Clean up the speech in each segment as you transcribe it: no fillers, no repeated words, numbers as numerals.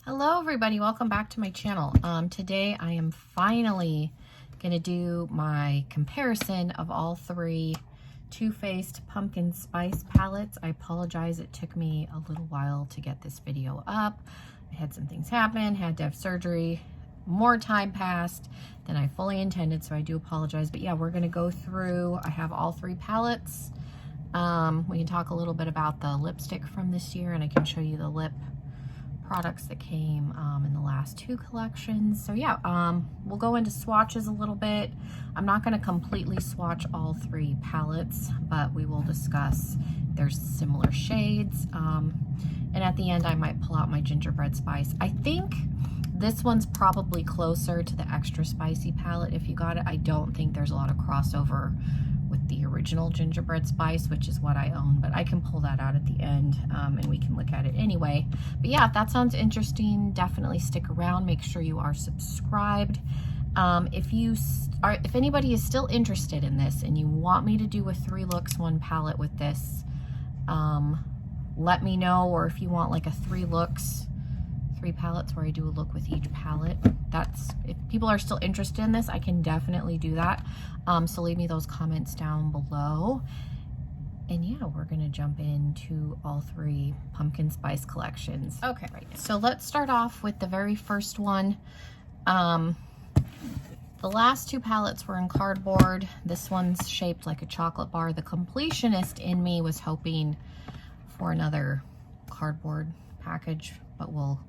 Hello everybody, welcome back to my channel. Today I am finally going to do my comparison of all three Too Faced Pumpkin Spice palettes. I apologize, it took me a little while to get this video up. I had some things happen, had to have surgery, more time passed than I fully intended, so I do apologize. But yeah, we're going to go through, I have all three palettes. We can talk a little bit about the lipstick from this year, and I can show you the lip products that came in the last two collections. So yeah, we'll go into swatches a little bit. I'm not going to completely swatch all three palettes, but we will discuss there's similar shades. And at the end, I might pull out my gingerbread spice. I think this one's probably closer to the extra spicy palette if you got it. I don't think there's a lot of crossover with the original gingerbread spice, which is what I own, but I can pull that out at the end and we can look at it anyway. But yeah, if that sounds interesting, definitely stick around. Make sure you are subscribed. If anybody is still interested in this and you want me to do a 3 looks 1 palette with this, let me know. Or if you want like a 3 looks 3 palettes where I do a look with each palette, if people are still interested in this, I can definitely do that. So leave me those comments down below. And yeah, we're gonna jump into all 3 pumpkin spice collections. Okay, right. So let's start off with the very first one. The last 2 palettes were in cardboard. This one's shaped like a chocolate bar. The completionist in me was hoping for another cardboard package, but we'll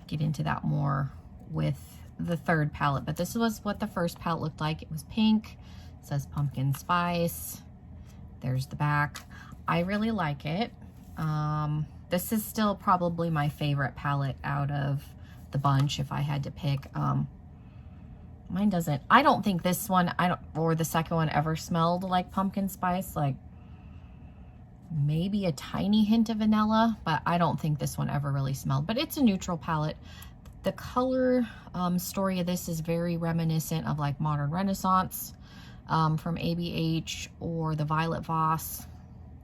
get into that more with the third palette. But this was what the first palette looked like. It was pink. It says pumpkin spice. There's the back. I really like it. This is still probably my favorite palette out of the bunch if I had to pick. Mine doesn't, I don't think this one, or the second one ever smelled like pumpkin spice. Like maybe a tiny hint of vanilla, but I don't think this one ever really smelled. But it's a neutral palette. The color story of this is very reminiscent of like Modern Renaissance from ABH, or the Violet Voss.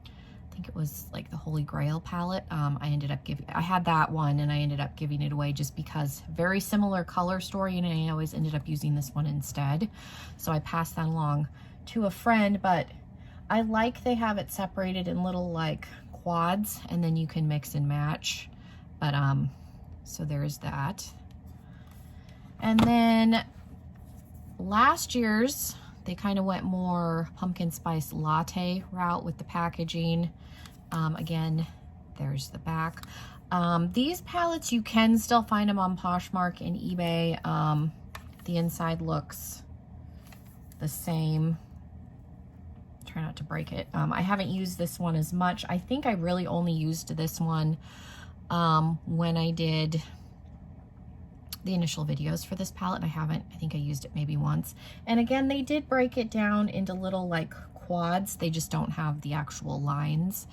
I think it was like the Holy Grail palette. I had that one and I ended up giving it away just because very similar color story, and I always ended up using this one instead. So I passed that along to a friend, but I like they have it separated in little like quads, and then you can mix and match. But so there's that. And then last year's, they kind of went more pumpkin spice latte route with the packaging. Again, there's the back. These palettes, you can still find them on Poshmark and eBay. The inside looks the same. Try not to break it. I haven't used this one as much. I think I really only used this one when I did the initial videos for this palette. I think I used it maybe once. And again, they did break it down into little like quads. They just don't have the actual lines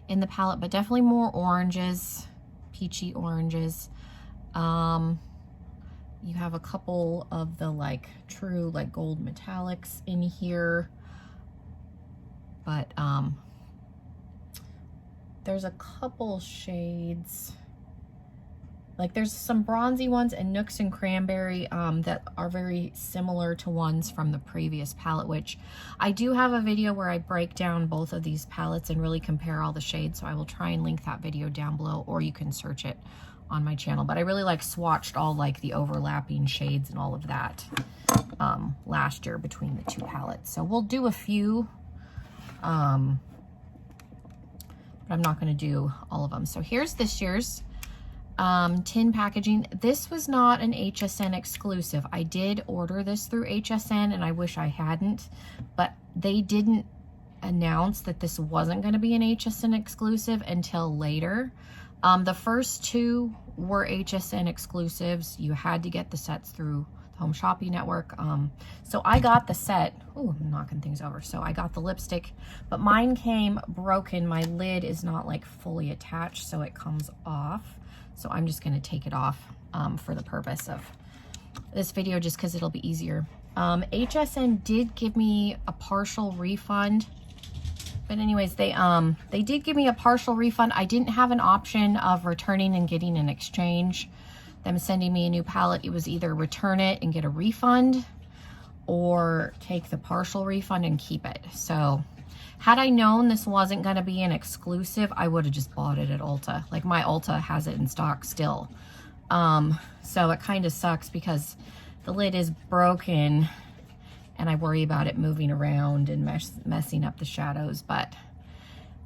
in the palette, but definitely more oranges, peachy oranges. You have a couple of the like true like gold metallics in here. But there's a couple shades, like there's some bronzy ones and Nooks and Cranberry that are very similar to ones from the previous palette, which I do have a video where I break down both of these palettes and really compare all the shades. So I will try and link that video down below, or you can search it on my channel. But I really like swatched all like the overlapping shades and all of that last year between the 2 palettes. So we'll do a few. But I'm not going to do all of them. So here's this year's tin packaging. This was not an HSN exclusive. I did order this through HSN, and I wish I hadn't, but they didn't announce that this wasn't going to be an HSN exclusive until later. The first 2 were HSN exclusives. You had to get the sets through Home Shopping Network. So I got the set. Oh, I'm knocking things over. So I got the lipstick, but mine came broken. My lid is not like fully attached, so it comes off. So I'm just going to take it off for the purpose of this video, just because it'll be easier. HSN did give me a partial refund. But anyways, they did give me a partial refund. I didn't have an option of returning and getting an exchange. them sending me a new palette, it was either return it and get a refund or take the partial refund and keep it. So had I known this wasn't going to be an exclusive, I would have just bought it at Ulta. Like my Ulta has it in stock still. So it kind of sucks because the lid is broken and I worry about it moving around and messing up the shadows, but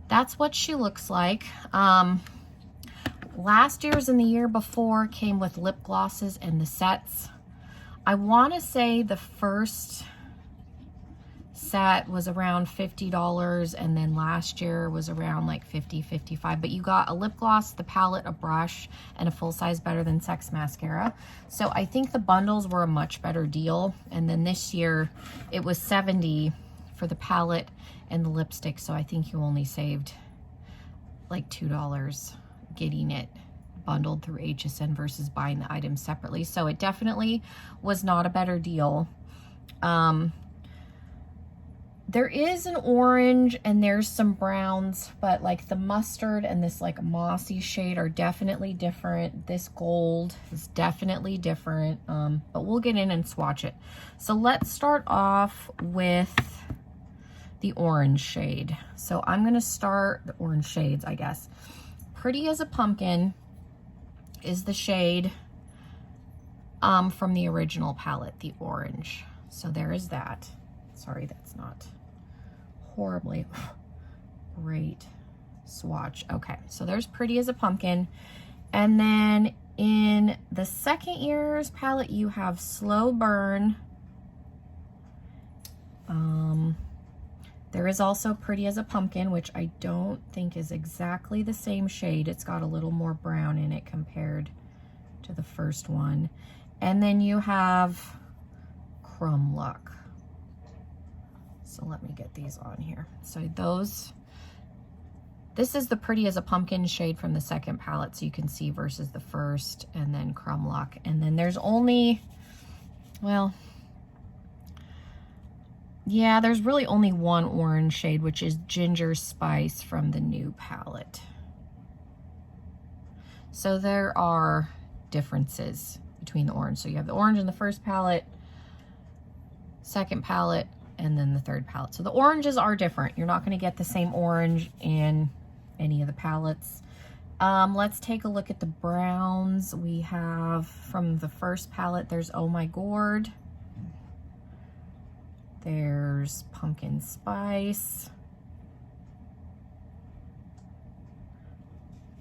that's what she looks like. Last year's and the year before came with lip glosses and the sets. I want to say the first set was around $50 and then last year was around like $50, $55, but you got a lip gloss, the palette, a brush, and a full-size Better Than Sex mascara. So I think the bundles were a much better deal. And then this year it was $70 for the palette and the lipstick, so I think you only saved like $2 getting it bundled through HSN versus buying the items separately. So it definitely was not a better deal. There is an orange and there's some browns, but like the mustard and this like mossy shade are definitely different. This gold is definitely different, but we'll get in and swatch it. So let's start off with the orange shade. So I'm gonna start the orange shades, I guess. Pretty as a Pumpkin is the shade from the original palette, the orange. So there is that. Sorry, that's not horribly great swatch. Okay, so there's Pretty as a Pumpkin. And then in the second year's palette, you have Slow Burn. There is also Pretty as a Pumpkin, which I don't think is exactly the same shade. It's got a little more brown in it compared to the first one. And then you have Crumb Luck. So let me get these on here. So this is the Pretty as a Pumpkin shade from the second palette, so you can see versus the first, and then Crumb Luck. And then there's only, well, yeah, there's really only one orange shade, which is Ginger Spice from the new palette. So there are differences between the orange. So you have the orange in the first palette, second palette, and then the third palette. So the oranges are different. You're not going to get the same orange in any of the palettes. Let's take a look at the browns. We have from the first palette, there's Oh My Gourd. There's Pumpkin Spice.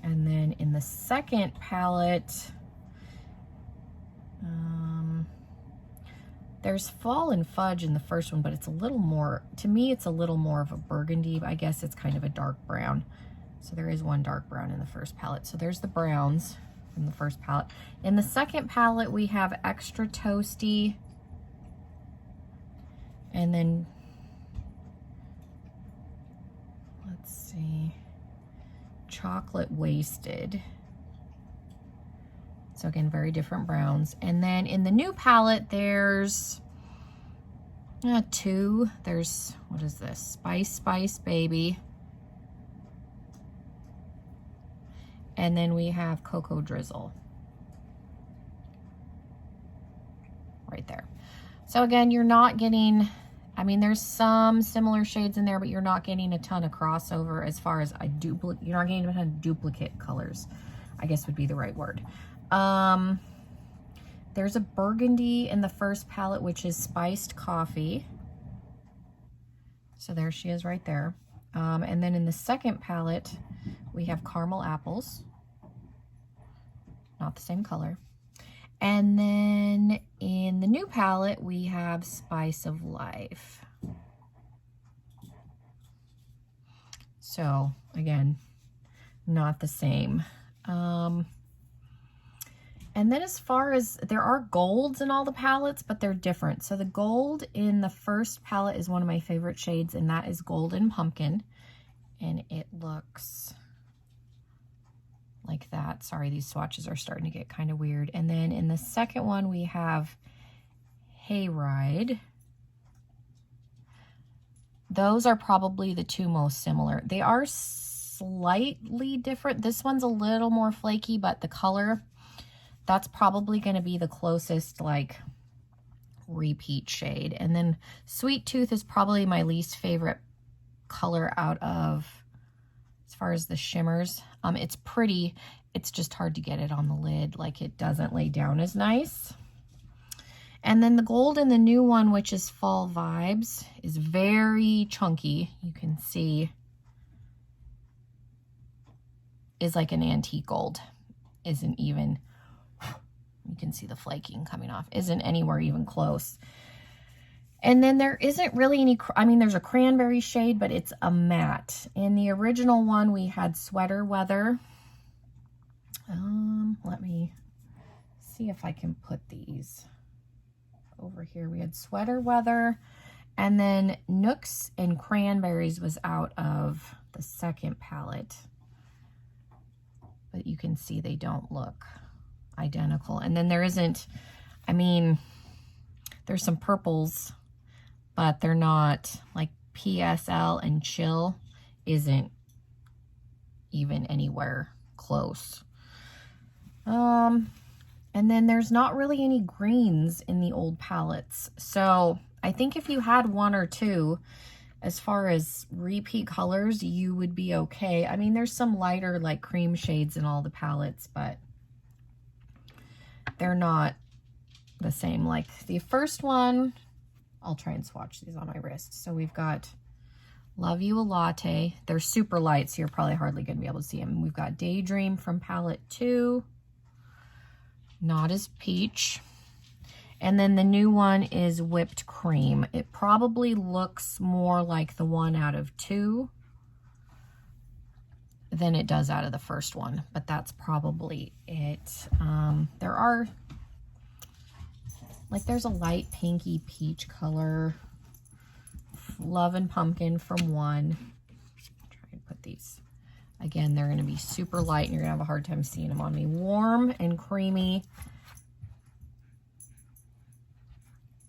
And then in the second palette, there's Fall and Fudge in the first one, but it's a little more, to me, it's a little more of a burgundy. I guess it's kind of a dark brown. So there is one dark brown in the first palette. So there's the browns from the first palette. In the second palette, we have Extra Toasty. And then, let's see, Chocolate Wasted. So again, very different browns. And then in the new palette, there's two. There's, what is this? Spice Spice Baby. And then we have Cocoa Drizzle. Right there. So again, you're not getting, I mean, there's some similar shades in there, but you're not getting a ton of crossover as far as you're not getting a ton of duplicate colors, I guess would be the right word. There's a burgundy in the first palette, which is Spiced Coffee. So there she is right there. And then in the second palette, we have Caramel Apples. Not the same color. And then in the new palette, we have Spice of Life. So again, not the same. And then as far as, there are golds in all the palettes, but they're different. So the gold in the first palette is one of my favorite shades, and that is Golden Pumpkin. And it looks like that. Sorry, these swatches are starting to get kind of weird. And then in the second one, we have Hayride. Those are probably the two most similar. They are slightly different. This one's a little more flaky, but the color that's probably going to be the closest like repeat shade. And then Sweet Tooth is probably my least favorite color out of, as far as the shimmers. It's pretty, it's just hard to get it on the lid. Like it doesn't lay down as nice. And then the gold in the new one, which is Fall Vibes, is very chunky. You can see is like an antique gold. Isn't even, you can see the flaking coming off. Isn't anywhere even close. And then there isn't really any, I mean, there's a cranberry shade, but it's a matte. In the original one, we had Sweater Weather. Let me see if I can put these over here. We had Sweater Weather, and then Nooks and Cranberries was out of the second palette. But you can see they don't look identical. And then there isn't, I mean, there's some purples, but they're not, like PSL and Chill isn't even anywhere close. And then there's not really any greens in the old palettes. So I think if you had one or two, as far as repeat colors, you would be okay. I mean, there's some lighter like cream shades in all the palettes, but they're not the same. Like the first one, I'll try and swatch these on my wrist. So we've got Love You a Latte. They're super light, so you're probably hardly going to be able to see them. We've got Daydream from palette 2. Not as peach. And then the new one is Whipped Cream. It probably looks more like the one out of 2 than it does out of the first one, but that's probably it. There are, like, there's a light pinky peach color. Love and Pumpkin from 1. Try and put these. Again, they're going to be super light, and you're going to have a hard time seeing them on me. Warm and Creamy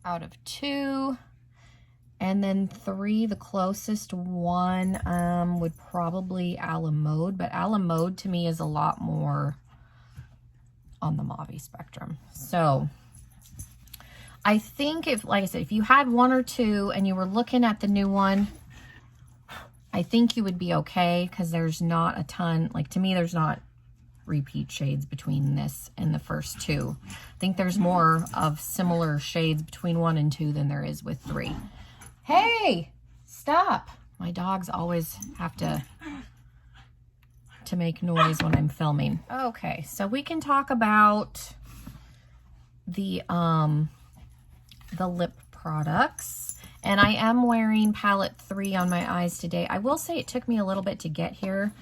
out of 2. And then 3, the closest one would probably A La Mode, but A La Mode to me is a lot more on the mauve spectrum. So I think if, like I said, if you had one or two and you were looking at the new one, I think you would be okay, because there's not a ton, like to me, there's not repeat shades between this and the first 2. I think there's more of similar shades between 1 and 2 than there is with 3. Hey, stop. My dogs always have to make noise when I'm filming. Okay, so we can talk about the lip products. And I am wearing palette 3 on my eyes today. I will say it took me a little bit to get here.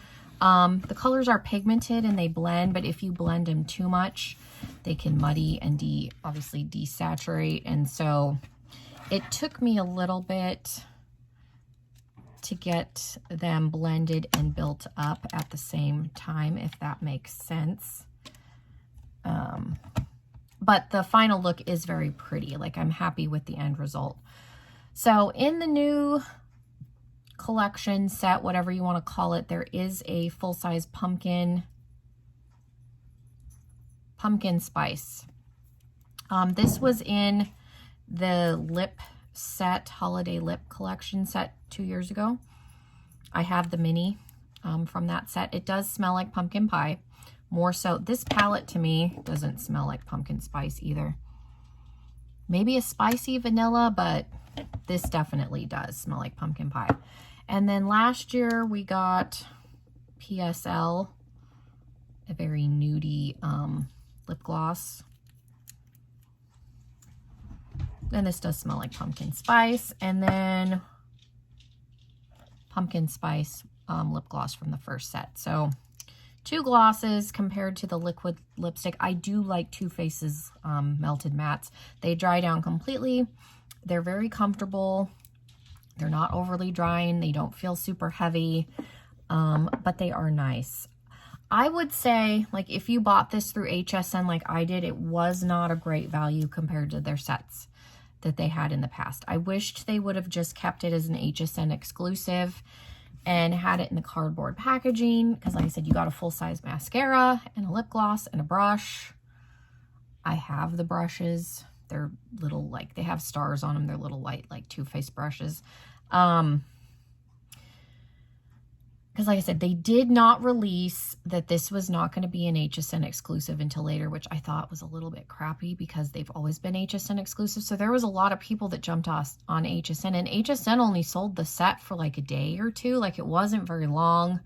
The colors are pigmented and they blend, but if you blend them too much, they can muddy and obviously desaturate. And so it took me a little bit to get them blended and built up at the same time, if that makes sense. But the final look is very pretty. Like, I'm happy with the end result. So in the new collection set, whatever you want to call it, there is a full-size pumpkin spice. This was in the lip set, holiday lip collection set 2 years ago. I have the mini from that set. It does smell like pumpkin pie. More so, this palette to me doesn't smell like pumpkin spice either. Maybe a spicy vanilla, but this definitely does smell like pumpkin pie. And then last year we got PSL, a very nudie lip gloss. And this does smell like pumpkin spice. And then pumpkin spice lip gloss from the first set. So 2 glosses compared to the liquid lipstick. I do like Too Faced's melted mattes. They dry down completely. They're very comfortable. They're not overly drying. They don't feel super heavy, but they are nice. I would say, like, if you bought this through HSN like I did, it was not a great value compared to their sets that they had in the past. I wished they would have just kept it as an HSN exclusive and had it in the cardboard packaging, because like I said, you got a full-size mascara and a lip gloss and a brush. I have the brushes. They're little, like, they have stars on them. They're little white, like, Too Faced brushes. Because like I said, they did not release that this was not going to be an HSN exclusive until later, which I thought was a little bit crappy because they've always been HSN exclusive. So there was a lot of people that jumped on HSN, and HSN only sold the set for like a day or two. Like, it wasn't very long.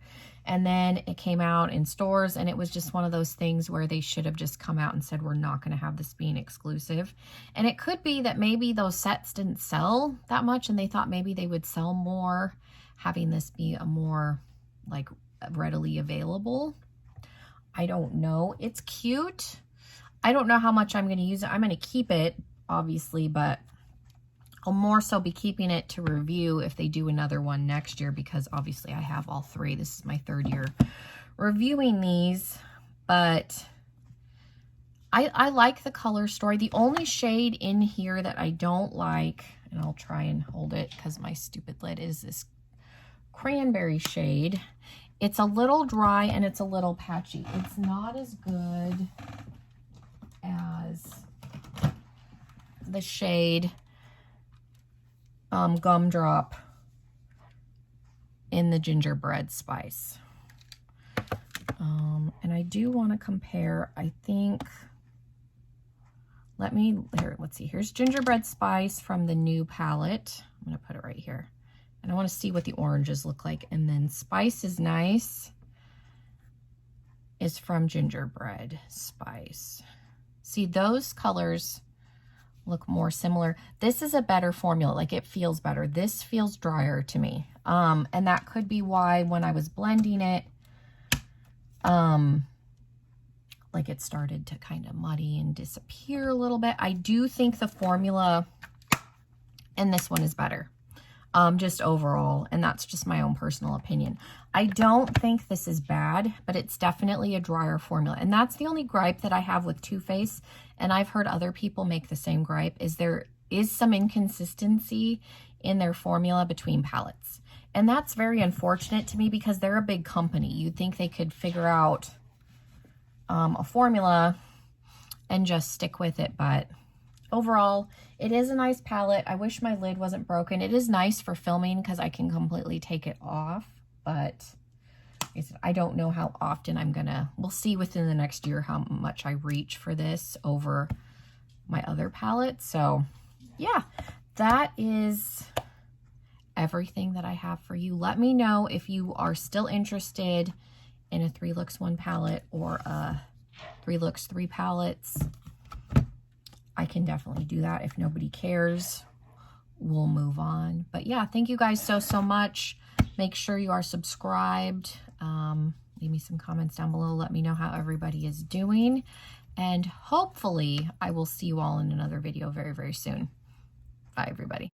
And then it came out in stores, and it was just one of those things where they should have just come out and said, we're not going to have this being exclusive. And it could be that maybe those sets didn't sell that much, and they thought maybe they would sell more having this be a more like readily available. I don't know. It's cute. I don't know how much I'm going to use it. I'm going to keep it, obviously, but I'll more so be keeping it to review if they do another one next year, because obviously I have all three. This is my third year reviewing these, but I like the color story. The only shade in here that I don't like, and I'll try and hold it because my stupid lid, is this cranberry shade. It's a little dry and it's a little patchy. It's not as good as the shade Gumdrop in the Gingerbread Spice. And I do want to compare, I think, let's see, here's Gingerbread Spice from the new palette. I'm going to put it right here. And I want to see what the oranges look like. And then Spice is Nice is from Gingerbread Spice. See, those colors look more similar. This is a better formula. Like, it feels better. This feels drier to me. And that could be why when I was blending it, like, it started to kind of muddy and disappear a little bit. I do think the formula in this one is better. Just overall, and that's just my own personal opinion. I don't think this is bad, but it's definitely a drier formula. And that's the only gripe that I have with Too Faced, and I've heard other people make the same gripe, is there is some inconsistency in their formula between palettes. And that's very unfortunate to me because they're a big company. You'd think they could figure out a formula and just stick with it, but overall, it is a nice palette. I wish my lid wasn't broken. It is nice for filming because I can completely take it off, but I don't know how often we'll see within the next year how much I reach for this over my other palette. So yeah, that is everything that I have for you. Let me know if you are still interested in a 3 looks 1 palette or a 3 looks 3 palettes. I can definitely do that. If nobody cares, we'll move on. But yeah, thank you guys so much. Make sure you are subscribed. Leave me some comments down below. Let me know how everybody is doing. And hopefully I will see you all in another video very, very soon. Bye, everybody.